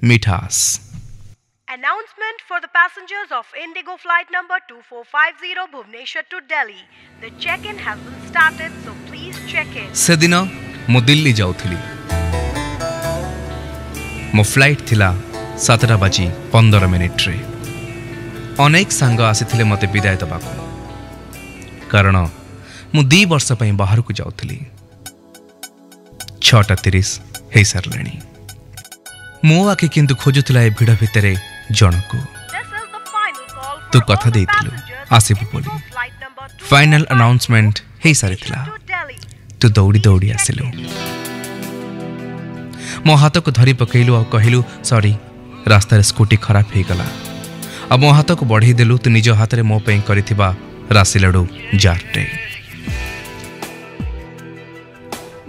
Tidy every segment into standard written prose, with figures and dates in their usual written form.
मिठास। Announcement for the passengers of Indigo flight number 2450 Bhubaneswar to Delhi. The check-in has been started, so please check in. से दिन मु दिल्ली जाउथली। मो flight थिला 7:15 रे। अनेक सांग आसीथिले मते विदाय दबाकू, कारण मु 2 वर्ष पई बाहर को जाउथली। 6:30 हे सरलेणी। मो आके किंतु खोजुथला ए भिड़ भितरे जनकू। This is the final call तू for कथा all देइथिलु passengers आसीबु of बोली। Indigo flight number final announcement हे सारिथिला। to Delhi. तू दौड़ी दौड़ी आसिलु। मो हाथ को धरी पकईलु और कहलु सॉरी, रास्तार स्कूटी खराब हो गला। अब मो हाथ को बढ़ई देलु तू निज हाथ रे मो पे करिथिबा राशि लडू जारटे।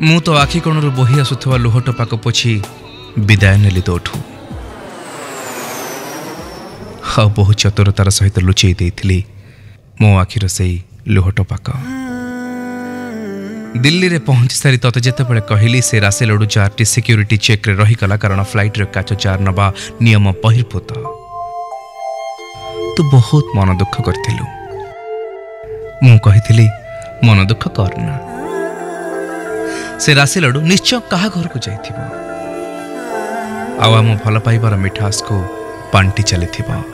मु तो आखि कोणरू बोही आसुथवा लुह टपाक पोछि विदाय नेली तोठू। हाँ, बहु चतुरतार सहित लुचई देइथिली मो आखिर से लुह टपाक। दिल्ली रे पहुंची सारी तते जेतेबेले कहली से राशि लडू चारटी सिक्योरिटी चेक रे रहीगला, कारण फ्लाइट रे काच चार नबा नियम बहिर्भूत। तू बहुत मन दुख करथिलु। मु कहिथिली मन दुख करना, से राशि लडू निश्चय कहा घर को जाइथिबो, आवा मो भल पाइबार मिठास को पांटी चलिथिबो।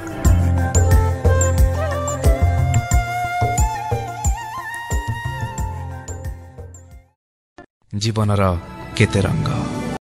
जीवनर केते रंग।